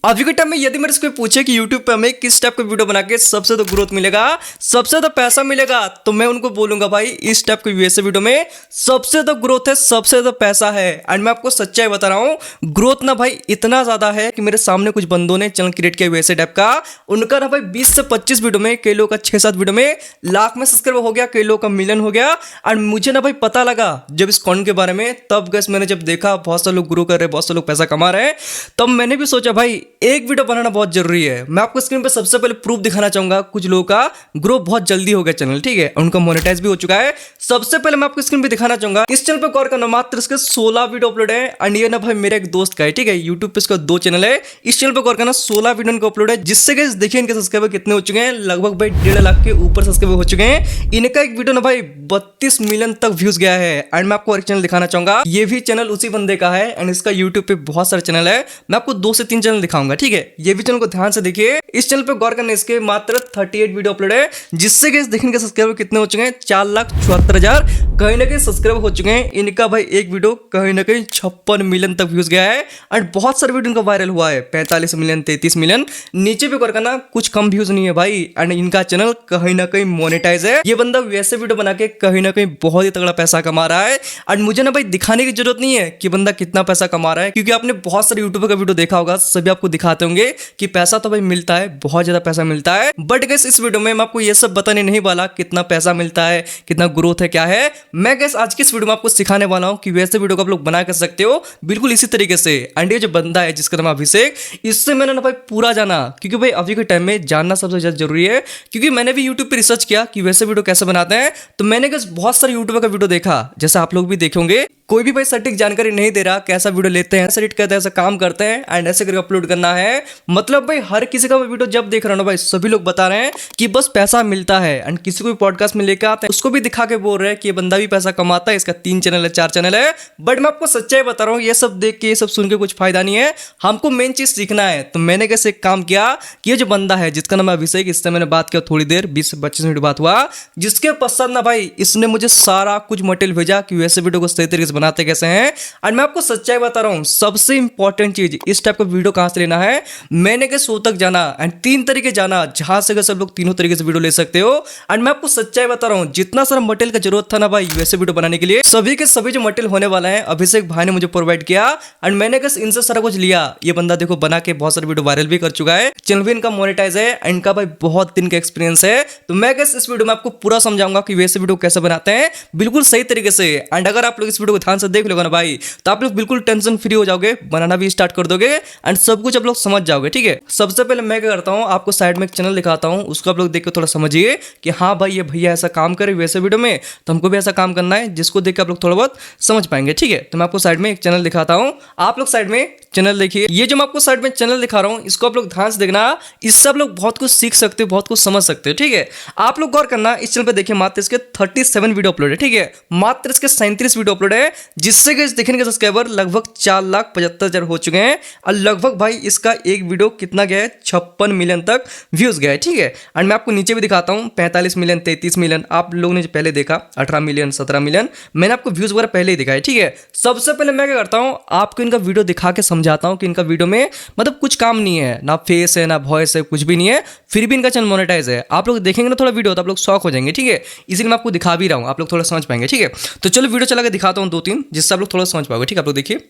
अभी के टाइम में यदि मेरे से कोई पूछे कि YouTube पे हमें किस टाइप का वीडियो बना के सबसे ज्यादा ग्रोथ मिलेगा, सबसे ज्यादा पैसा मिलेगा, तो मैं उनको बोलूंगा भाई इस टाइप के यूएसए वीडियो में सबसे ज्यादा ग्रोथ है, सबसे ज्यादा पैसा है। एंड मैं आपको सच्चाई बता रहा हूँ, ग्रोथ ना भाई इतना ज्यादा है कि मेरे सामने कुछ बंदों ने चैनल क्रिएट किया यूएसए टाइप का, उनका ना भाई 20 से 25 वीडियो में, कई लोग का 6-7 वीडियो में लाख में सब्सक्राइबर हो गया, कई लोग का मिलियन हो गया। एंड मुझे ना भाई पता लगा जब इस कॉन्टेंट के बारे में, तब गैस मैंने जब देखा बहुत सारे लोग ग्रो कर रहे हैं, बहुत सारे लोग पैसा कमा रहे हैं, तब मैंने भी सोचा भाई एक वीडियो बनाना बहुत जरूरी है। मैं आपको स्क्रीन पे सबसे पहले प्रूफ दिखाना चाहूंगा, कुछ लोगों का ग्रो बहुत जल्दी हो गया चैनल, ठीक है, उनका मोनेटाइज भी हो चुका है। सबसे पहले मैं आपको स्क्रीन पे दिखाना चाहूंगा, इस चैनल पे गौर करना, मात्र इसके 16 वीडियो अपलोड है। एंड ये ना भाई मेरे एक दोस्त का है, ठीक है, यूट्यूब पे इसका 2 चैनल है। इस चैनल पे गौर करना 16 वीडियो इनका अपलोड है, जिससे कि देखिए इनके सब्सक्राइबर कितने हो चुके हैं, लगभग भाई 1.5 लाख के ऊपर सब्सक्राइबर हो चुके हैं। इनका एक वीडियो ना भाई 32 मिलियन तक व्यूज गया है। एंड मैं आपको एक चैनल दिखाना चाहूंगा, ये भी चैनल उसी बंदे का है। एंड इसका यूट्यूब पे बहुत सारे चैनल है, मैं आपको 2 से 3 चैनल दिखाऊंगा, ठीक है। ये भी चैनल को ध्यान से देखिए, इस चैनल पे गौर करना, इसके मात्र 38 वीडियो अपलोड है, जिससे कि देखने के सब्सक्राइबर कितने हो चुके हैं, 4,74,000 कहीं ना कहीं सब्सक्राइबर हो चुके हैं। इनका भाई एक वीडियो कहीं ना कहीं 56 मिलियन तक व्यूज गया है। एंड बहुत सारे वीडियो इनका वायरल हुआ है, 45 मिलियन, 33 मिलियन। नीचे पे गौर करना, कुछ कम व्यूज नहीं है भाई। एंड इनका चैनल कहीं ना कहीं मोनेटाइज है। ये बंदा वैसे वीडियो बना के कहीं ना कहीं बहुत ही तगड़ा पैसा कमा रहा है। एंड मुझे ना भाई दिखाने की जरूरत नहीं है कि बंदा कितना पैसा कमा रहा है, क्योंकि आपने बहुत सारे यूट्यूबर का वीडियो देखा होगा, सभी आपको दिखाते होंगे कि पैसा तो भाई मिलता है, बहुत ज्यादा पैसा मिलता है। बट गैस इस वीडियो में मैं आपको ये सब बताने नहीं वाला कितना पैसा मिलता है, कितना ग्रोथ है, क्या है। मैं गैस आज की इस वीडियो में आपको सिखाने वाला हूं कि वैसे वीडियो को आप लोग बना कर सकते हो बिल्कुल इसी तरीके से। एंड ये जो बंदा है जिसका नाम अभिषेक, इससे मैंने ना भाई पूरा जाना, क्योंकि भाई अभी के टाइम में जानना सबसे ज्यादा जरूरी है। क्योंकि मैंने भी यूट्यूब पे रिसर्च किया कि वैसे वीडियो कैसे बनाते हैं, तो मैंने गैस बहुत सारे यूट्यूबर का वीडियो देखा, जैसे आप लोग भी देखेंगे। कोई भी भाई सटीक जानकारी नहीं दे रहा, कैसा वीडियो लेते हैं, एडिट करते हैं, ऐसा काम करते हैं, एंड ऐसे करके अपलोड करना है। मतलब भाई हर किसी का वीडियो जब देख रहा हूं ना भाई, सभी लोग बता रहे हैं कि बस पैसा मिलता है। एंड किसी को भी पॉडकास्ट में लेकर आते हैं, उसको भी दिखा के बोल रहे हैं कि ये बंदा भी पैसा कमाता है, इसका 3 चैनल है, 4 चैनल है। बट मैं आपको सच्चाई बता रहा हूँ, ये सब देख के, ये सब सुन के कुछ फायदा नहीं है। हमको मेन चीज सीखना है। तो मैंने कैसे एक काम किया कि ये जो बंदा है जिसका नाम है अभिषेक, इससे मैंने बात किया थोड़ी देर, 20 से 25 मिनट बात हुआ, जिसके पश्चात ना भाई इसने मुझे सारा कुछ मटेरियल भेजा कि वैसे वीडियो को सही तरीके से बनाते कैसे हैं। और मैं आपको सच्चाई बता रहा हूं, सबसे इंपॉर्टेंट चीज इस टाइप का वीडियो कहां से लेना है। मैंने के शो तक जाना, एंड 3 तरीके जाना, जहां से सब लोग तीनों तरीके से वीडियो ले सकते हो। एंड मैं आपको सच्चाई बता रहा हूं, जितना सारा मटेरियल का जरूरत था ना भाई वैसे वीडियो बनाने के लिए, सभी के सभी जो मटेरियल होने वाला है अभिषेक भाई ने मुझे प्रोवाइड किया। एंड मैंने कैसे इनसे सारा कुछ लिया। ये बंदा देखो बना के बहुत सारे वीडियो वायरल भी कर चुका है, चैनल भी इनका मोनेटाइज है, इनका भाई बहुत दिन का एक्सपीरियंस है। तो मैं कैसे इस वीडियो में आपको पूरा समझाऊंगा कि वैसे वीडियो कैसे बनाते हैं बिल्कुल सही तरीके से। एंड अगर आप लोग इस वीडियो को ध्यान से देख लोगे ना भाई, तो आप लोग बिल्कुल टेंशन फ्री हो जाओगे, बनाना भी स्टार्ट कर दोगे, एंड सब कुछ आप लोग समझ जाओगे, ठीक है। सबसे पहले मैं क्या करता हूं, आपको साइड में एक चैनल दिखाता हूं, उसको आप लोग देख के थोड़ा समझिए कि हाँ भाई ये भैया ऐसा काम करे वैसे वीडियो में, तो हमको भी ऐसा काम करना है, जिसको देख के आप लोग थोड़ा बहुत समझ पाएंगे, ठीक है। तो मैं आपको साइड में एक चैनल दिखाता हूं, आप लोग साइड में चैनल देखिए। ये जो मैं आपको साइड में चैनल दिखा रहा हूं, इसको आप लोग ध्यान से देखना, इससे आप लोग बहुत कुछ सीख सकते हो, बहुत कुछ समझ सकते हो, ठीक है। आप लोग गौर करना, इस चैनल पे देखिए मात्र इसके 37 वीडियो अपलोड है, ठीक है, मात्र इसके 37 वीडियो अपलोड है, जिससे कि देखने के सब्सक्राइबर लगभग 4,75,000 हो चुके हैं। और लगभग भाई इसका एक वीडियो कितना गया है, 56 मिलियन तक व्यूज गया है, ठीक है। एंड मैं आपको नीचे भी दिखाता हूं, 45 मिलियन, 33 मिलियन, आप लोगों ने पहले देखा 18 मिलियन, 17 मिलियन, मैंने आपको व्यूज वगैरह पहले ही दिखाया, ठीक है। सबसे पहले मैं क्या करता हूं, आपको इनका वीडियो दिखा के समझाता हूं कि इनका वीडियो में मतलब कुछ काम नहीं है, ना फेस है, ना वॉइस है, कुछ भी नहीं है, फिर भी इनका चैनल मोनेटाइज है। आप लोग देखेंगे ना थोड़ा वीडियो, तो आप लोग शॉक हो जाएंगे, ठीक है। इसीलिए मैं आपको दिखा भी रहा हूं, आप लोग थोड़ा समझ पाएंगे, ठीक है। तो चलो वीडियो चला के दिखाता हूं 2-3, जिससे आप लोग थोड़ा समझ पाओगे, ठीक है। आप लोग देखिए,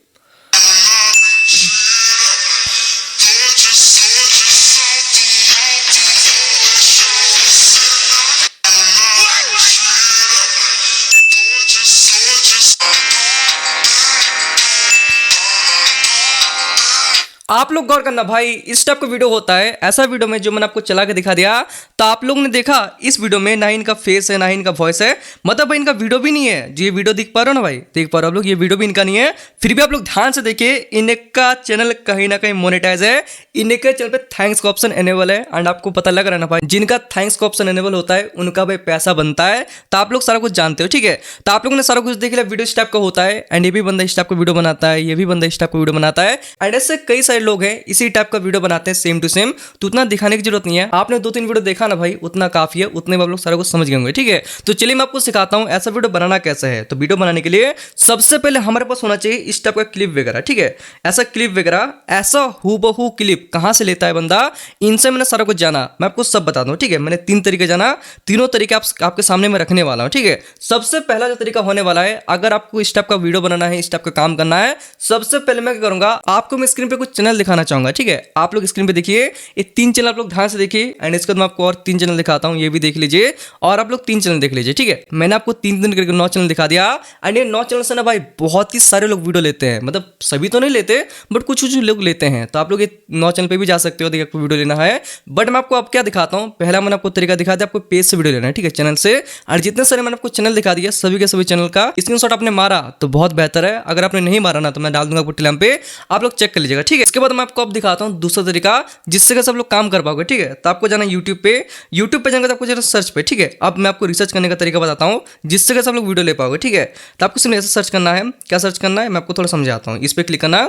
आप लोग गौर करना भाई, इस टाइप का वीडियो होता है, ऐसा वीडियो में जो मैंने आपको चला के दिखा दिया, तो आप लोग ने देखा इस वीडियो में ना ही इनका फेस है, ना ही इनका वॉइस है, मतलब भाई इनका वीडियो भी नहीं है। जो ये वीडियो दिख पा रहे हो ना भाई, देख पा रहे हो आप लोग, ये वीडियो भी इनका नहीं है, फिर भी आप लोग ध्यान से देखिए, इनका चैनल कहीं ना कहीं मोनेटाइज है। इनके चैनल पे थैंक्स का ऑप्शन एनेबल है। एंड आपको पता लग रहा है ना भाई, जिनका थैंक्स का ऑप्शन एनेबल होता है उनका भाई पैसा बनता है। तो आप लोग सारा कुछ जानते हो, ठीक है। तो आप लोगों ने सारा कुछ देख लिया, वीडियो इस टाइप का होता है। एंड ये भी बंदा इस टाइप का वीडियो बनाता है, ये भी बंदा इस टाइप का वीडियो बनाता है। एंड ऐसे कई सारे लोग हैं इसी टाइप का वीडियो बनाते हैं सेम टू सेम, तो उतना दिखाने की जरूरत नहीं है। आपने 2-3 वीडियो देखा ना भाई, उतना काफी है, उतने में आप लोग सारा कुछ समझ गए होंगे। ठीक है, तो चलिए मैं आपको सिखाता हूँ ऐसा वीडियो बनाना कैसे है। तो वीडियो बनाने के लिए सबसे पहले हमारे पास होना चाहिए इस टाइप का क्लिप वगैरह। ठीक है, ऐसा क्लिप वगैरह, ऐसा हूबहू क्लिप कहां से लेता है बंदा, इनसे मैंने सारा कुछ जाना, मैं आपको सब बता दूं। ठीक है, मैंने 3 तरीके जाना, तीनों तरीके आपके सामने में रखने वाला हूं। ठीक है, सबसे पहला जो तरीका होने वाला है, अगर आपको इस टाइप का वीडियो बनाना है, इस टाइप का काम करना है, सबसे पहले मैं क्या करूंगा, आपको मैं स्क्रीन पे कुछ चैनल दिखाना चाहूंगा। ठीक है, आप लोग स्क्रीन पे देखिए, ये 3 चैनल आप लोग ध्यान से देखिए, एंड इसके बाद मैं आपको और 3 चैनल दिखाता हूं, ये भी देख लीजिए, और आप लोग 3 चैनल देख लीजिए। ठीक है, मैंने आपको 3 करके 9 चैनल दिखा दिया, एंड ये 9 चैनल से ना भाई बहुत ही सारे लोग वीडियो लेते हैं, मतलब सभी तो नहीं लेते बट कुछ कुछ लोग लेते हैं। तो आप लोग ये 9 चैनल पे भी जा सकते हो, देखिए आपको वीडियो लेना है। बट मैं आपको अब क्या दिखाता हूँ, पहला मैंने आपको तरीका दिखा दिया, आपको पेज से वीडियो लेना है। ठीक है, चैनल से, और जितने सारे मैंने आपको चैनल दिखा दिया, सभी के सभी चैनल का स्क्रीनशॉट आपने मारा तो बहुत बेहतर है। अगर आपने नहीं मारा ना तो मैं डाल दूंगा आपको टेलीग्राम पे, आप लोग चेक कर लीजिएगा। ठीक है, इसके बाद मैं आपको अब दिखाता हूँ दूसरा तरीका, जिससे सब लोग काम कर पाओगे। ठीक है, तो आपको जाना यूट्यूब पे जाएंगे तो आपको जाना सर्च पे। ठीक है, अब मैं आपको रिसर्च करने का तरीका बताता हूँ, जिससे सब लोग वीडियो ले पाओगे। ठीक है, तो आपको सिर्फ ऐसा सर्च करना है, क्या सर्च करना है मैं आपको थोड़ा समझाता हूँ। इस पे क्लिक करना,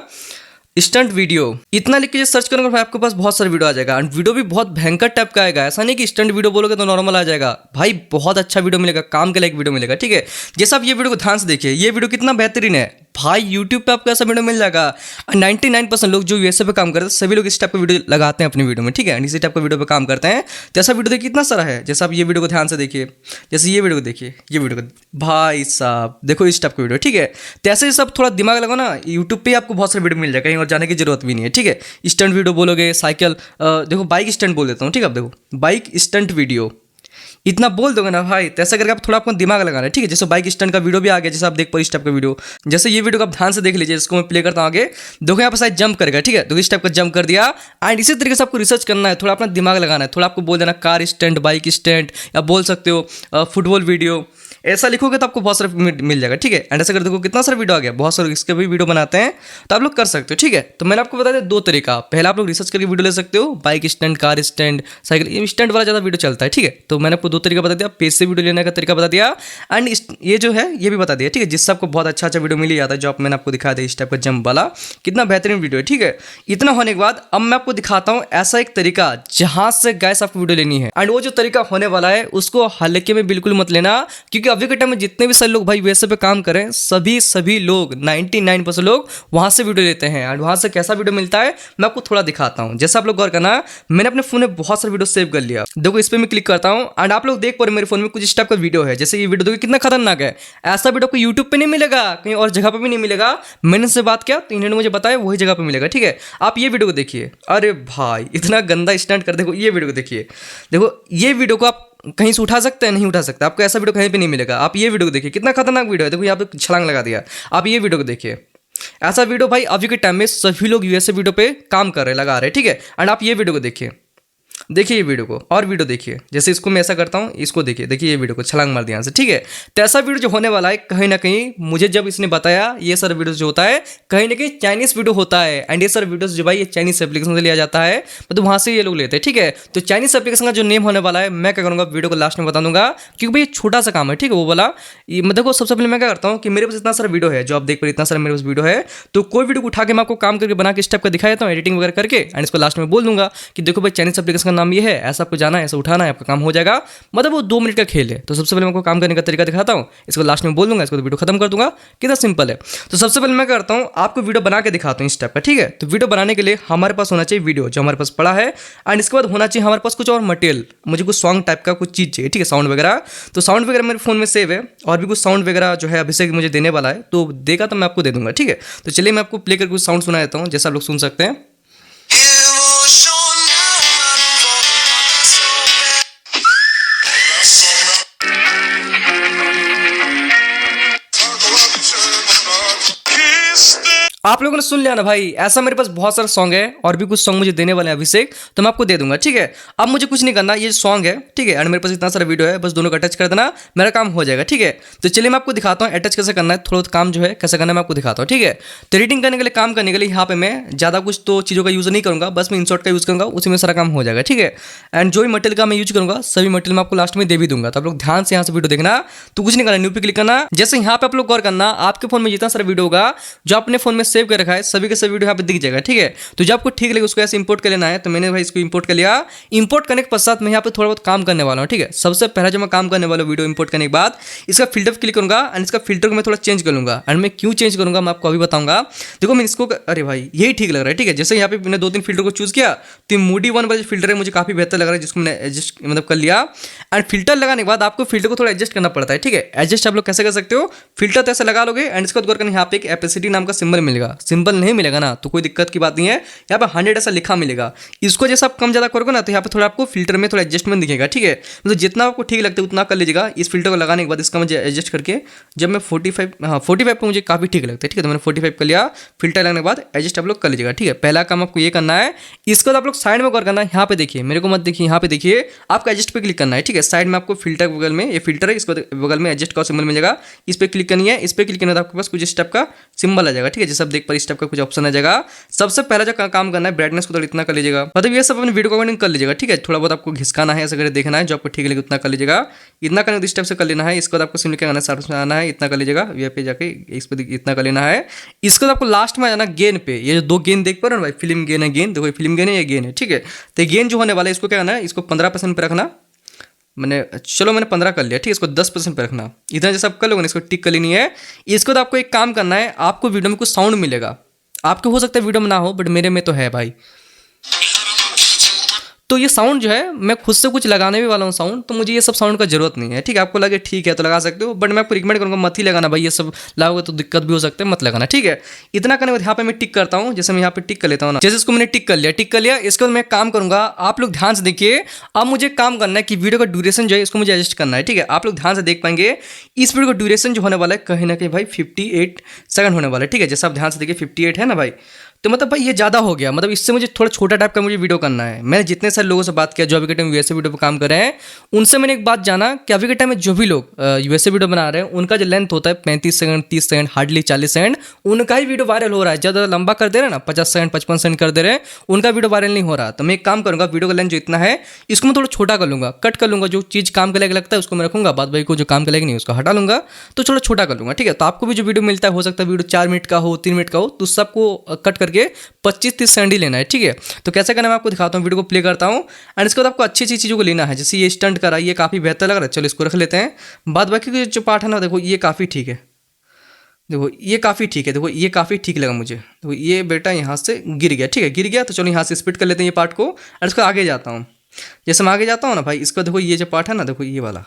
स्टंट वीडियो, इतना लिख के सर्च करोगे भाई आपके पास बहुत सारे वीडियो आ जाएगा, एंड वीडियो भी बहुत भयंकर टाइप का आएगा। ऐसा नहीं कि स्टंट वीडियो बोलोगे तो नॉर्मल आ जाएगा, भाई बहुत अच्छा वीडियो मिलेगा, काम के लायक वीडियो मिलेगा। ठीक है, जैसे आप ये वीडियो को ध्यान से देखिए, ये वीडियो कितना बेहतरीन है भाई, यूट्यूब पे आपको ऐसा वीडियो मिल जाएगा। 99% लोग जो यूएसए पे काम करते हैं सभी लोग इस टाइप का वीडियो लगाते हैं अपनी वीडियो में। ठीक है, इसी टाइप का वीडियो पे काम करते हैं। तो ऐसा वीडियो देखिए कितना सारा है, जैसे आप ये वीडियो को ध्यान से देखिए, जैसे ये वीडियो को देखिए, ये वीडियो को भाई साहब देखो इस टाइप का वीडियो। ठीक है, तो ऐसे सब थोड़ा दिमाग लगाओ ना, यूट्यूब पे आपको बहुत सारे वीडियो मिल जाएगा, कहीं और जाने की जरूरत भी नहीं है। ठीक है, स्टंट वीडियो बोलोगे, साइकिल, देखो बाइक स्टंट बोल देता हूँ। ठीक है, अब देखो बाइक स्टंट वीडियो, इतना बोल दोगे ना भाई, तो ऐसा करके आप थोड़ा आपको दिमाग लगाना है। ठीक है, जैसे बाइक स्टंट का वीडियो भी आ गया, जैसे आप देख पा इस टाइप का वीडियो, जैसे ये वीडियो को आप ध्यान से देख लीजिए, इसको मैं प्ले करता हूँ आगे, देखो यहाँ पर शायद जंप करेगा। ठीक है, तो इस टाइप का जंप कर दिया, एंड इसी तरीके से आपको रिसर्च करना है, थोड़ा अपना दिमाग लगाना है, थोड़ा आपको बोल देना कार स्टंट, बाइक स्टंट, या बोल सकते हो फुटबॉल वीडियो, ऐसा लिखोगे तो आपको बहुत सारे मिल जाएगा। ठीक है, एंड ऐसा कर देखो कितना सारा वीडियो आ गया, बहुत सारे इसके भी वीडियो बनाते हैं, तो आप लोग कर सकते हो। ठीक है, तो मैंने आपको बता दिया 2 तरीका, पहला आप लोग रिसर्च करके वीडियो ले सकते हो, bike stand, car stand, cycle, ये स्टैंड वाला ज़्यादा वीडियो चलता है। ठीक है, तो मैंने आपको 2 तरीका बता दिया, पेज से वीडियो लेने का तरीका बता दिया, एंड ये जो है ये भी बता दिया। ठीक है, जिससे आपको बहुत अच्छा वीडियो मिल जाता है, जो मैंने आपको दिखाया था इस टाइप का जंप वाला, कितना बेहतरीन वीडियो है। ठीक है, इतना होने के बाद अब मैं आपको दिखाता हूँ ऐसा एक तरीका जहां से गैस आपको वीडियो लेनी है, एंड वो जो तरीका होने वाला है उसको हल्के में बिल्कुल मत लेना, क्योंकि अभी के टाइम में जितने भी सारे लोग भाई वैसे पे काम करें, सभी लोग 99% लोग वहां से वीडियो लेते हैं, और वहां से कैसा वीडियो मिलता है मैं आपको थोड़ा दिखाता हूं। जैसा आप लोग गौर करना, मैंने अपने फोन में बहुत सारे वीडियो सेव कर लिया, देखो इस पे मैं क्लिक करता हूं, एंड आप लोग देख पा रहे मेरे फोन में कुछ इस टाइप का वीडियो है, जैसे ये वीडियो देखो कितना खतरनाक है। ऐसा वीडियो को यूट्यूब पे नहीं मिलेगा, कहीं और जगह पे भी नहीं मिलेगा। मैंने से बात किया तो इन्होंने मुझे बताया वही जगह पे मिलेगा। ठीक है, आप ये वीडियो को देखिए, अरे भाई इतना गंदा स्टंट कर, देखो ये वीडियो को देखिए, देखो ये वीडियो को आप कहीं से उठा सकते हैं, नहीं उठा सकते, आपको ऐसा वीडियो कहीं पे नहीं मिलेगा। आप ये वीडियो को देखिए, कितना खतरनाक वीडियो है, देखो यहाँ पे छलांग लगा दिया। आप ये वीडियो को देखिए, ऐसा वीडियो भाई अभी के टाइम में सभी लोग यूएसए वीडियो पे काम कर रहे हैं, लगा रहे हैं। ठीक है, एंड आप ये वीडियो को देखिए, देखिए ये वीडियो को, और वीडियो देखिए, जैसे इसको मैं ऐसा करता हूँ, इसको देखिए, देखिए ये वीडियो को छलांग मार दिया यहाँ से। ठीक है, तो ऐसा वीडियो जो होने वाला है, कहीं ना कहीं मुझे जब इसने बताया ये सारा वीडियो जो होता है कहीं ना कहीं चाइनीज वीडियो होता है, एंड ये सारे वीडियोस जो भाई ये चाइनीज एप्लीकेशन से लिया जाता है, मतलब वहाँ से ये लोग लेते हैं। ठीक है, तो चाइनीज एप्लीकेशन का जो नेम होने वाला है मैं क्या करूँगा, वीडियो को लास्ट में बता दूंगा, क्योंकि भाई छोटा सा काम है। ठीक है, वो वाला मैं देखो सबसे पहले मैं क्या करता हूँ कि मेरे पास इतना सारा वीडियो है, जो आप देख पा इतना सारा मेरे पास वीडियो है, तो कोई वीडियो उठा के मैं आपको काम करके बना के स्टेप का दिखा देता हूँ, एडिटिंग वगैरह करके, एंड इसको लास्ट में बोल दूंगा कि देखो भाई चाइनीज एप्लीकेशन का नाम ये है, ऐसा आपको जाना है, ऐसा उठाना है, आपका काम हो जाएगा। मतलब वो 2 मिनट का खेल है। तो सबसे पहले मैं आपको काम करने का तरीका दिखाता हूँ, इसको लास्ट में बोल दूंगा, इसको तो वीडियो खत्म कर दूंगा, कितना सिंपल है। तो सबसे पहले मैं करता हूँ आपको वीडियो बना के दिखाता हूँ इस टाइप का। ठीक है, तो वीडियो बनाने के लिए हमारे पास होना चाहिए वीडियो जो हमारे पास पड़ा है, एंड इसके बाद होना चाहिए हमारे पास कुछ और मटेरियल, मुझे कुछ सॉन्ग टाइप का कुछ चीज़ चाहिए। ठीक है, साउंड वगैरह, तो साउंड वगैरह मेरे फोन में सेव है, और भी कुछ साउंड वगैरह जो है अभिषेक मुझे देने वाला है, तो देगा तो मैं आपको दे दूंगा। ठीक है, तो चलिए मैं आपको प्ले करके कुछ साउंड सुना देता हूँ, जैसा आप लोग सुन सकते हैं। आप लोगों ने सुन लिया ना भाई, ऐसा मेरे पास बहुत सारा सॉन्ग है, और भी कुछ सॉन्ग मुझे देने वाले हैं अभिषेक, तो मैं आपको दे दूंगा। ठीक है, अब मुझे कुछ नहीं करना, ये सॉन्ग है। ठीक है, एंड मेरे पास इतना सारा वीडियो है, बस दोनों का अटैच कर देना, मेरा काम हो जाएगा। ठीक है, तो चलिए मैं आपको दिखाता हूँ अटैच कैसे करना है, थोड़ा काम जो है कैसे करना है मैं आपको दिखाता हूँ। ठीक है, तो एडिटिंग करने के लिए, काम करने के लिए यहाँ पे मैं ज़्यादा कुछ तो चीज़ों का यूज़ नहीं करूँगा, बस मैं इंसर्ट का यूज़ करूँगा, उसी में सारा काम हो जाएगा। ठीक है, एंड जो भी मटेरियल का मैं यूज करूँगा सभी मटेरियल मैं आपको लास्ट में दे भी दूंगा, तो आप लोग ध्यान से यहाँ से वीडियो देखना। तो कुछ नहीं करना, न्यू पे क्लिक करना, जैसे यहाँ पे आप लोग गौर करना, आपके फोन में जितना सारा वीडियो होगा जो अपने फोन में सेव कर रखा है सभी के सभी वीडियो यहाँ पे दिख जाएगा, ठीक है। तो जब आपको ठीक लगे उसको ऐसे इंपोर्ट कर लेना है। तो मैंने भाई इसको इंपोर्ट कर लिया। इंपोर्ट करने के पश्चात मैं यहाँ पे थोड़ा बहुत काम करने वाला हूँ, ठीक है। सबसे पहला जो मैं काम करने वाला हूँ वीडियो इंपोर्ट करने के बाद इसका फिल्टर पर क्लिक करूँगा एंड इसका फिल्टर को मैं थोड़ा चेंज कर लूँगा। एंड मैं क्यों चेंज करूँगा मैं आपको अभी बताऊँगा। देखो मैं इसको, अरे भाई यही ठीक लग रहा है, ठीक है। जैसे यहाँ पे मैंने 2-3 फिल्टर को चूज किया तो मूडी वन वाला जो फिल्टर है मुझे काफी बेहतर लग रहा है, जिसको मैंने एडजस्ट मतलब कर लिया। एंड फिल्टर लगाने के बाद आपको फिल्टर को थोड़ा एडजस्ट करना पड़ता है, ठीक है। एडजस्ट आप लोग कैसे कर सकते हो, फिल्टर तो ऐसे लगा लोगे एंड इसको गौर करना, यहाँ पे एक एपेसिटी नाम का सिंबल मिलेगा। सिंबल नहीं मिलेगा ना तो कोई दिक्कत की बात नहीं है, यहाँ पे 100 ऐसा लिखा मिलेगा। इसको जैसे आप कम ज्यादा करोगे ना तो यहाँ पे थोड़ा आपको फिल्टर में थोड़ा एडजस्टमेंट दिखेगा, ठीक है। मतलब जितना आपको ठीक लगता है उतना कर लीजिएगा। इस फिल्टर को लगाने के बाद इसका मुझे एडजस्ट करके जब मैं 45 पे मुझे काफी ठीक लगता है, ठीक है। तो मैंने 45 कर लिया। फिल्टर लगाने के बाद एडजस्ट आप लोग कर लीजिएगा, ठीक है। पहला काम आपको ये करना है। इसके बाद आप लोग साइड में गौर करना है, यहाँ पे देखिए, मेरे को मत देखिए, यहाँ पे देखिए, आपको एडजस्ट पे क्लिक करना है, ठीक है। साइड में आपको फिल्टर बगल में ये फिल्टर है, इसको बगल में एडजस्ट का सिंबल मिलेगा, इस पे क्लिक करनी है। इस पे क्लिक करने के बाद आपके पास कुछ स्टेप का सिंबल आ जाएगा, ठीक है। जैसे आप देख पर स्टेप का कुछ ऑप्शन आ जाएगा। सबसे पहला जो काम करना है ब्राइटनेस को थोड़ा इतना कर लीजिएगा, मतलब ये सब अपने वीडियो को अकॉर्डिंग कर लीजिएगा, ठीक है। थोड़ा बहुत आपको घिसकाना है, ऐसा करके देखना है, जो आपको ठीक लगे उतना कर लीजिएगा। इतना करने इस स्टेप से कर लेना है। इसके बाद आपको सिंपली क्या करना है, साथ में आना है, इतना कर लीजिएगा, ये पे जाके इस पे इतना कर लेना है। इसके बाद आपको लास्ट में जाना गेन पे, ये जो 2 गेन देख पा रहे हो भाई, फिल्म गेन है, गेन देखो, फिल्म गेन है, ये गेन है, ठीक है। तो गेन जो होने वाला है इसको क्या करना है, इसको 15% पे रखना। मैंने 15 कर लिया, ठीक है। इसको 10% पे रखना। इतना जैसे आप कर लोगे ना, इसको टिक कर लेनी है। इसके बाद आपको एक काम करना है, आपको वीडियो में कुछ साउंड मिलेगा। आपको हो सकता है वीडियो में ना हो, बट मेरे में तो है भाई। तो ये साउंड जो है मैं खुद से कुछ लगाने भी वाला हूँ साउंड, तो मुझे ये सब साउंड का जरूरत नहीं है, ठीक है। आपको लगे ठीक है तो लगा सकते हो, बट मैं आपको रिकमेंड करूँगा मत ही लगाना भाई, ये सब लगाओगे तो दिक्कत भी हो सकता है, मत लगाना, ठीक है। इतना करने के बाद यहाँ पे मैं टिक करता हूँ, जैसे मैं यहाँ पे टिक कर लेता हूँ ना, जैसे इसको मैंने टिक कर लिया। इसके बाद मैं काम करूँगा, आप लोग ध्यान से देखिए। अब मुझे काम करना है कि वीडियो का ड्यूरेशन जो है इसको मुझे एडजस्ट करना है, ठीक है। आप लोग ध्यान से देख पाएंगे इस वीडियो का ड्यूरेशन जो होने वाला है कहीं ना कहीं भाई 58 सेकंड होने वाला है, ठीक है। जैसे आप ध्यान से देखिए 58 है ना भाई, तो मतलब भाई ये ज़्यादा हो गया। मतलब इससे मुझे थोड़ा छोटा टाइप का मुझे वीडियो करना है। मैंने जितने सारे लोगों से बात किया जो अभी के टाइम यूएसए वीडियो पर काम कर रहे हैं, उनसे मैंने एक बात जाना कि अभी के टाइम में जो भी लोग यूएसए वीडियो बना रहे हैं उनका जो लेंथ होता है 35 सेकंड, 30 सेकंड, हार्डली 40 सेकंड, उनका ही वीडियो वायरल हो रहा है। ज़्यादा लंबा कर दे रहे हैं ना, 50 सेकंड 55 सेकंड कर दे रहे हैं, उनका वीडियो वायरल नहीं हो रहा। तो मैं एक काम करूँगा, वीडियो का लेंथ जो इतना है इसको मैं थोड़ा छोटा कर लूँगा, कट कर लूँगा। जो चीज़ काम के लायक लगता है उसको मैं रखूँगा, बाद भाई को जो काम के लायक नहीं उसको हटा लूँगा, तो थोड़ा छोटा कर लूँगा, ठीक है। तो आपको भी जो वीडियो मिलता है हो सकता है वीडियो 4 मिनट का हो, 3 मिनट का हो, तो सबको कट करके 25-30 सेकंड ही लेना है, ठीक है। तो कैसे करना मैं आपको दिखाता हूँ, वीडियो को प्ले करता हूँ एंड इसके बाद आपको अच्छी अच्छी चीज़ों को लेना है। जैसे ये स्टंट करा, ये काफ़ी बेहतर लग रहा है, चलो इसको रख लेते हैं। बाद बाकी जो पार्ट है ना, देखो ये काफ़ी ठीक है, देखो ये काफ़ी ठीक है, देखो ये काफ़ी ठीक लगा मुझे। देखो ये बेटा यहाँ से गिर गया, ठीक है, गिर गया, तो चलो यहाँ से स्प्लिट कर लेते हैं ये पार्ट को और इसको आगे जाता हूँ। जैसे मैं आगे जाता हूँ ना भाई, इसका देखो ये जो पार्ट है ना, देखो ये वाला,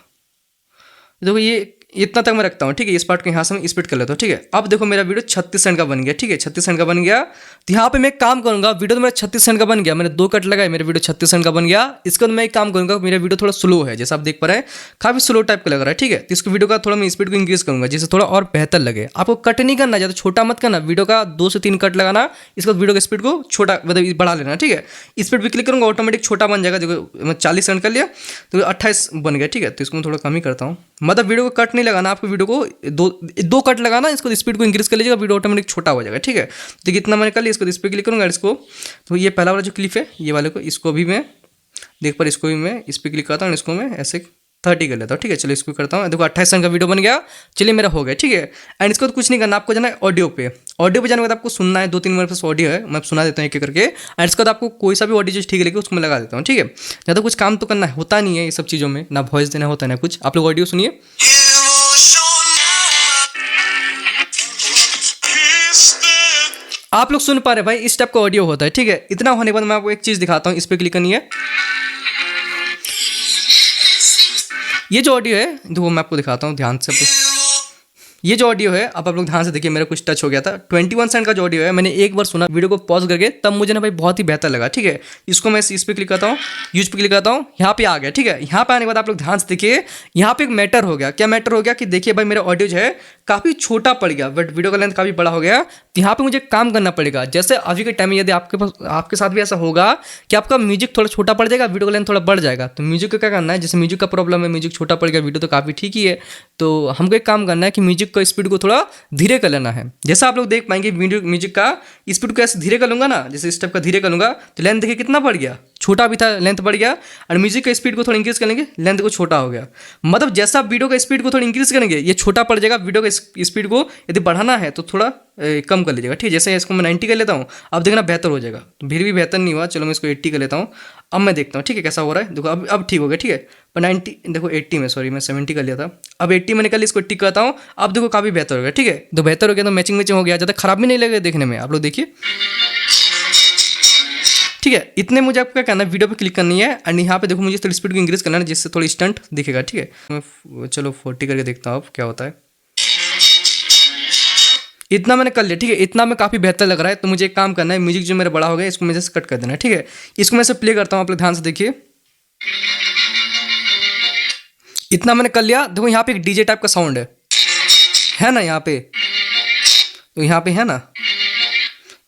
देखो ये इतना तक मैं रखता हूँ, ठीक है। इस पार्ट को यहाँ से मैं स्प्लिट कर लेता हूँ, ठीक है। अब देखो मेरा वीडियो 36 सेकंड का बन गया, ठीक है, 36 सेकंड का बन गया। तो यहाँ पे मैं काम करूँगा, वीडियो तो मेरा 36 सेकंड का बन गया, मैंने 2 कट लगाए, मेरा वीडियो 36 सेकंड का बन गया। इसके बाद मैं एक काम करूँगा, मेरा वीडियो थोड़ा स्लो है, जैसे आप देख पा रहे हैं काफ़ी स्लो टाइप का लग रहा है, ठीक है। तो इसको वीडियो का थोड़ा मैं स्पीड को इंक्रीज करूँगा, जिससे थोड़ा और बेहतर लगे। आपको कट नहीं करना, ज़्यादा छोटा मत करना, वीडियो का 2 से 3 कट लगाना। इसके बाद वीडियो का स्पीड को छोटा मतलब बढ़ा लेना, ठीक है। स्पीड पर क्लिक करूँगा, ऑटोमेटिक छोटा बन जाएगा। देखो मैं 40 सेकंड कर लिया तो 28 बन गया, ठीक है। तो इसको मैं थोड़ा कम ही करता हूँ, मतलब वीडियो को कट नहीं लगाना, आपको वीडियो को दो कट लगाना, इसको स्पीड को इंक्रीज कर लीजिएगा, वीडियो ऑटोमेटिक छोटा हो जाएगा, ठीक है। तो कितना मैंने कर लिया, इसको इस पर क्लिक करूँगा, इसको तो ये पहला वाला जो क्लिप है ये वाले को, इसको भी मैं देख पर, इसको भी मैं इस पर क्लिक करता हूँ, इसको मैं ऐसे 30 कर लेता हूँ, ठीक है। चलो इसको करता हूँ, देखो 28 सेकंड का वीडियो बन गया, चलिए मेरा हो गया, ठीक है। एंड इसको तो कुछ नहीं करना, आपको जाना है ऑडियो पे। ऑडियो पे जाने के बाद आपको सुनना है, 2-3 मेरे पास ऑडियो है, मैं सुना देता हूँ एक एक करके। एंड इसके बाद आपको कोई सा भी ऑडियो जो ठीक लगे उसको मैं लगा देता हूँ, ठीक है। ज़्यादा कुछ काम तो करना होता नहीं है ये सब चीज़ों में, ना वॉइस देना होता है ना कुछ। आप लोग ऑडियो सुनिए, आप लोग सुन पा रहे भाई, इस टाइप का ऑडियो होता है, ठीक है। इतना होने के बाद मैं आपको एक चीज़ दिखाता हूँ, इस पर क्लिक करनी है। ये जो ऑडियो है देखो मैं आपको दिखाता हूँ ध्यान से, ये जो ऑडियो है अब आप लोग ध्यान से देखिए, मेरा कुछ टच हो गया था। 21 सेकंड का जो ऑडियो है मैंने एक बार सुना वीडियो को पॉज करके, तब मुझे ना भाई बहुत ही बेहतर लगा, ठीक है। इसको मैं इस पर क्लिक करता हूँ, यूज पे क्लिक करता हूँ, यहाँ पे आ गया, ठीक है। यहाँ पे आने के बाद आप लोग ध्यान से देखिए, यहाँ पे एक मैटर हो गया। क्या मैटर हो गया कि देखिए भाई मेरा ऑडियो जो है काफ़ी छोटा पड़ गया, बट वीडियो का लेंथ काफ़ी बड़ा हो गया। तो यहाँ पे मुझे काम करना पड़ेगा। जैसे अभी के टाइम में यदि आपके साथ भी ऐसा होगा कि आपका म्यूजिक थोड़ा छोटा पड़ जाएगा, वीडियो का लेंथ थोड़ा बढ़ जाएगा, तो म्यूजिक को क्या करना है, जैसे म्यूजिक का प्रॉब्लम है, म्यूजिक छोटा पड़ गया, वीडियो तो काफ़ी ठीक ही है, तो हमको एक काम करना है कि म्यूजिक का स्पीड को थोड़ा धीरे कर लेना है। जैसा आप लोग देख पाएंगे म्यूजिक का स्पीड को ऐसे धीरे कर लूंगा ना, जैसे स्टेप का धीरे कर लूंगा तो लेंथ देखिए कितना बढ़ गया, छोटा भी था, लेंथ बढ़ गया। और म्यूजिक का स्पीड को थोड़ा इंक्रीज करेंगे, लेंथ को छोटा हो गया। मतलब जैसा आप वीडियो का स्पीड को थोड़ा इंक्रीज करेंगे ये छोटा पड़ जाएगा। वीडियो का स्पीड को यदि बढ़ाना है तो थोड़ा कम कर लीजिएगा, ठीक है। जैसे इसको मैं 90 कर लेता हूँ, अब देखना बेहतर हो जाएगा। तो फिर भी बेहतर नहीं हुआ, चलो मैं इसको 80 कर लेता हूँ। अब मैं देखता हूँ, ठीक है, कैसा हो रहा है। देखो अब ठीक हो गया, ठीक है। पर 90 देखो 80 में, सॉरी मैं 70 कर लिया था। अब 80 मैंने कर लिया, इसको 80 करता हूँ। अब देखो काफ़ी बेहतर हो गया, ठीक है। तो बेहतर हो गया तो मैचिंग हो गया, ज़्यादा खराब भी नहीं लगे देखने में। आप लोग देखिए, ठीक है। इतने मुझे आपको क्या करना है, वीडियो पे क्लिक करनी है एंड यहाँ पे देखो मुझे थोड़ी स्पीड को इंक्रीज करना है जिससे थोड़ी स्टंट दिखेगा, ठीक है। मैं चलो 40 करके देखता हूँ अब क्या होता है। इतना मैंने कर लिया, ठीक है। इतना में काफ़ी बेहतर लग रहा है। तो मुझे एक काम करना है, म्यूजिक जो मेरा बड़ा हो गया इसको मुझे कट कर देना है, ठीक है। इसको मैं से प्ले करता हूँ, आप लोग ध्यान से देखिए। इतना मैंने कर लिया। देखो यहाँ पे एक डीजे टाइप का साउंड है ना यहाँ पे, तो यहाँ पे है ना।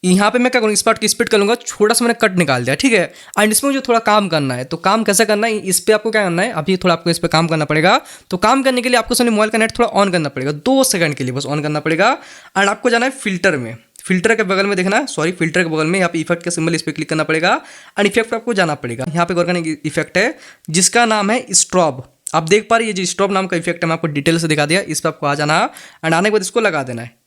यहाँ पे मैं क्या करूँगा, इस पार्ट की स्पीड कर लूँगा, छोटा सा मैंने कट निकाल दिया, ठीक है। एंड इसमें मुझे थोड़ा काम करना है। तो काम कैसे करना है, इस पर आपको क्या करना है, अभी थोड़ा आपको इस पर काम करना पड़ेगा। तो काम करने के लिए आपको सिर्फ मोबाइल का नेट थोड़ा ऑन करना पड़ेगा, 2 सेकंड के लिए बस ऑन करना पड़ेगा। एंड आपको जाना है फिल्टर में, फिल्टर के बगल में देखना, सॉरी फिल्टर के बगल में यहाँ पे इफेक्ट का सिंबल, इस पर क्लिक करना पड़ेगा। एंड इफेक्ट पर आपको जाना पड़ेगा। यहाँ पे गौर करने इफेक्ट है जिसका नाम है स्ट्रॉब। आप देख पा रहे हैं ये जो स्ट्रॉब नाम का इफेक्ट है, मैं आपको डिटेल से दिखा दिया। इस पर आपको आ जाना है एंड आने के बाद इसको लगा देना है,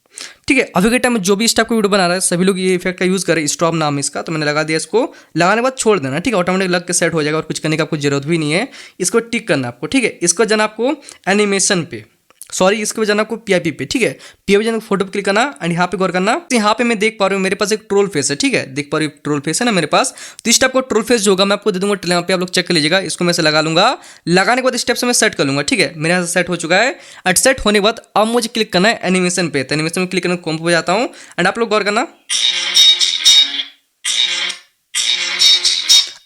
ठीक है। अभी के टाइम में जो भी इस टाइप का वीडियो बना रहा है सभी लोग ये इफेक्ट का यूज़ करें, स्ट्रॉब नाम इसका। तो मैंने लगा दिया, इसको लगाने के बाद छोड़ देना, ठीक है। ऑटोमेटिक लग के सेट हो जाएगा और कुछ करने की आपको जरूरत भी नहीं है। इसको टिक करना आपको, ठीक है। इसको जाना आपको एनिमेशन पे, सॉरी इसको जाना आपको पीआईपी पे, ठीक है। पीआईपी जाना फोटो पे क्लिक करना एंड यहाँ पे गौर करना। तो यहाँ पे मैं देख पा रहा हूँ मेरे पास एक ट्रोल फेस है, ठीक है। देख पा रही हूँ ट्रोल फेस है ना मेरे पास। तो इस टाइप का ट्रोल फेस जो होगा मैं आपको दे दूंगा, यहाँ पे आप लोग चेक कर लीजिएगा। इसको मैं से लगा लूंगा, लगाने के बाद इस टाइप से मैं सेट कर लूंगा, ठीक है। मेरे यहाँ से सेट हो चुका है। एंड सेट होने के बाद अब मुझे क्लिक करना है एनिमेशन पे। तो एनिमेशन में क्लिक करना, कॉम्प पे जाता हूँ एंड आप लोग गौर करना,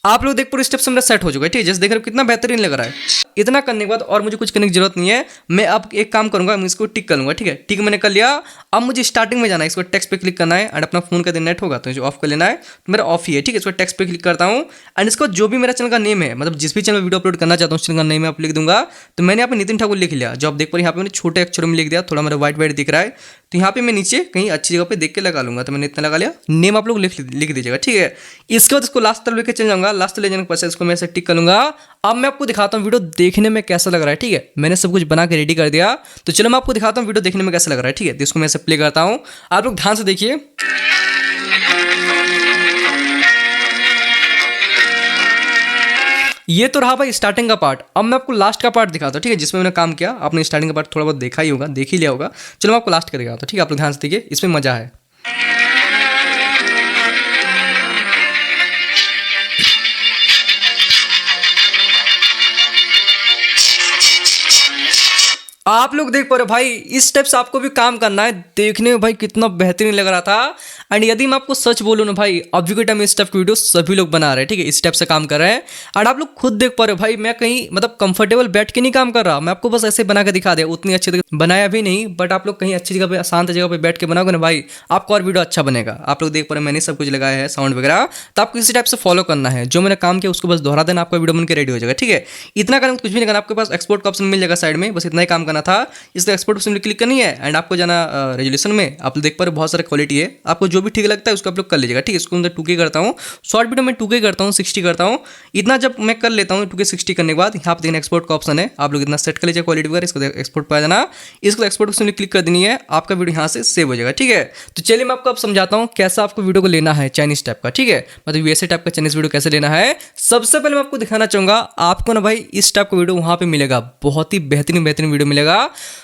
आप लोग देख पूरे स्टेप से मेरा सेट हो चुका है, ठीक है। जैसे देख रहे हो कितना बेहतरीन लग रहा है। इतना करने के बाद और मुझे कुछ करने की जरूरत नहीं है। मैं अब एक काम करूंगा, मैं इसको टिक करूंगा, ठीक है। टिक मैंने कर लिया। अब मुझे स्टार्टिंग में जाना है, इसको टेक्स्ट पे क्लिक करना है एंड अपना फोन का दिन नेट होगा तो इसे ऑफ कर लेना है। तो मेरा ऑफ ही है, ठीक है। इसको टेक्स्ट पे क्लिक करता हूँ एंड इसको जो भी मेरा चैनल का नेम है, मतलब जिस भी चैनल वीडियो अपलोड करना चाहता हूँ उस चैनल का नेम आप लिख दूंगा। तो मैंने यहाँ पे नितिन ठाकुर लिख लिया, जो आप देख पर यहाँ पे मैंने छोटे अक्षरों में लिख दिया, थोड़ा मेरा व्हाइट दिख रहा है। तो यहाँ पे मैं नीचे कहीं अच्छी जगह पे देख के लगा लूंगा। तो मैंने इतना लगा लिया, नेम आप लोग लिख दीजिएगा, ठीक है। इसके बाद इसको लास्ट तक लेके चल जाऊंगा। लास्ट तक ले जाने के बाद इसको मैं ऐसे टिक करूंगा। अब मैं आपको दिखाता हूँ वीडियो देखने में कैसा लग रहा है, ठीक है। मैंने सब कुछ बना के रेडी कर दिया। तो चलो मैं आपको दिखाता हूँ वीडियो देखने में कैसा लग रहा है, ठीक है। तो इसको मैं ऐसे प्ले करता हूँ, आप लोग ध्यान से देखिए। ये तो रहा भाई स्टार्टिंग का पार्ट। अब मैं आपको लास्ट का पार्ट दिखाता हूँ, ठीक है, जिसमें मैंने काम किया। आपने स्टार्टिंग का पार्ट थोड़ा बहुत देखा ही होगा, देख ही लिया होगा। चलो मैं आपको लास्ट का दिखाता हूँ, ठीक है। आप लोग ध्यान से देखिए, इसमें मजा है। आप लोग देख पा रहे हो भाई, इस टाइप से आपको भी काम करना है। देखने में भाई कितना बेहतरीन लग रहा था। एंड यदि मैं आपको सच बोलूँ ना भाई, अभी के टाइम में इस टाइप की वीडियो सभी लोग बना रहे हैं, ठीक है। इस टाइप से काम कर रहे हैं। और आप लोग खुद देख पा रहे हो भाई, मैं कहीं मतलब कंफर्टेबल बैठ के नहीं काम कर रहा। मैं आपको बस ऐसे बना के दिखा दिया, उतनी अच्छी तरह बनाया भी नहीं। बट आप लोग कहीं अच्छी जगह पे, शांत जगह पे बैठ के बनाओगे ना भाई, आपको और वीडियो अच्छा बनेगा। आप लोग देख पा रहे हो मैंने सब कुछ लगाया है, साउंड वगैरह। तो आपको इसी टाइप से फॉलो करना है। जो मैंने काम किया उसको बस दोहरा देना, आपका वीडियो बनकर रेडी हो जाएगा, ठीक है। इतना करना, कुछ भी नहीं करना। आपके पास एक्सपोर्ट का ऑप्शन मिल जाएगा साइड में, बस इतना ही काम करना था। इसको एक्सपोर्ट ऑप्शन में क्लिक करनी है एंड आपको जाना रेजोल्यूशन में। आप देख पा रहे हो बहुत सारे क्वालिटी है, आपको जो भी ठीक लगता है उसको आप लोग कर लीजिएगा, ठीक है। इसको अंदर 2K करता हूँ, शॉर्ट वीडियो में 2K करता हूँ, 60 करता हूँ। इतना जब मैं कर लेता हूँ 2K 60 करने के बाद यहाँ पे देखना एक्सपोर्ट का ऑप्शन है। आप लोग इतना सेट कर लीजिए क्वालिटी वगैरह, इसको एक्सपोर्ट पर आ जाना। इसको एक्सपोर्ट ऑप्शन में क्लिक कर देनी है, आपका वीडियो यहाँ से सेव हो जाएगा, ठीक है। तो चलिए मैं आपको अब समझाता हूँ कैसा आपको वीडियो को लेना है चाइनीज टाइप का, ठीक है। मतलब यूएसए टाइप का चाइनीज वीडियो कैसे लेना है। सबसे पहले मैं आपको दिखाना चाहूंगा, आपको ना भाई इस टाइप का वीडियो वहाँ पे मिलेगा, बहुत ही बेहतरीन वीडियो मिलेगा।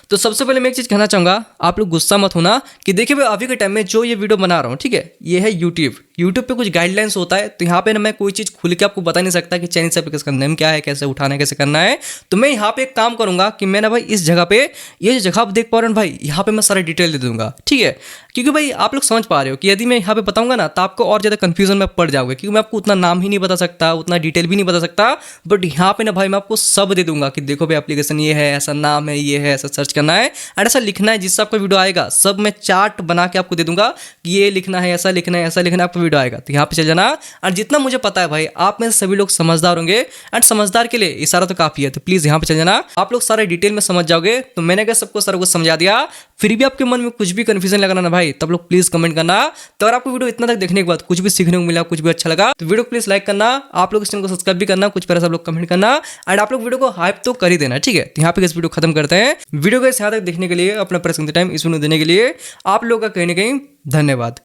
तो सबसे पहले मैं एक चीज़ कहना चाहूँगा, आप लोग गुस्सा मत होना कि देखिए भाई अभी के टाइम में जो ये वीडियो बना रहा हूँ, ठीक है, ये है यूट्यूब पे कुछ गाइडलाइंस होता है। तो यहाँ पे ना मैं कोई चीज़ खुल के आपको बता नहीं सकता कि चाइनीज एप्लीकेशन का नेम क्या है, कैसे उठाना है, कैसे करना है। तो मैं यहाँ पे एक काम करूँगा कि मैं ना भाई इस जगह पे, ये जो जगह आप देख पा रहे हो भाई, यहाँ पे मैं सारा डिटेल दे दूंगा, ठीक है। क्योंकि भाई आप लोग समझ पा रहे हो कि यदि मैं यहाँ पे बताऊंगा ना तो आपको और ज़्यादा कंफ्यूजन में पड़ जाओगे, क्योंकि मैं आपको उतना नाम ही नहीं बता सकता, उतना डिटेल भी नहीं बता सकता। बट यहाँ पे ना भाई मैं आपको सब दे दूंगा कि देखो भाई एप्लीकेशन ये है, ऐसा नाम है, ये है, ऐसा सर्च करना है और ऐसा लिखना है, जिससे आपका वीडियो आएगा। सब मैं चार्ट बना के आपको दे दूंगा कि ये लिखना है, ऐसा लिखना है, ऐसा लिखना है, आपका वीडियो आएगा। तो यहाँ पे चल जाना। और जितना मुझे पता है भाई, आप में सभी लोग समझदार होंगे एंड समझदार के लिए इशारा तो काफी है। तो प्लीज यहाँ पे चल जाना, आप लोग सारे डिटेल में समझ जाओगे। तो मैंने अगर सबको सारा कुछ समझा दिया, फिर भी आपके मन में कुछ भी कंफ्यूजन लगा ना भाई, तब लोग प्लीज कमेंट करना। तो अगर आपको वीडियो इतना तक देखने के बाद कुछ भी सीखने को मिला, कुछ भी अच्छा लगा, तो वीडियो को प्लीज लाइक करना, आप लोग इस चैनल को सब्सक्राइब भी करना, कुछ प्यारा सब लोग कमेंट करना, एंड आप लोग वीडियो को हाइप तो कर ही देना, ठीक है। तो यहाँ पे इस वीडियो खत्म करते हैं। वीडियो को यहाँ तक देखने के लिए, अपना प्रेजेंट टाइम इस वीडियो देने के लिए आप लोगों का कहीं ना कहीं धन्यवाद।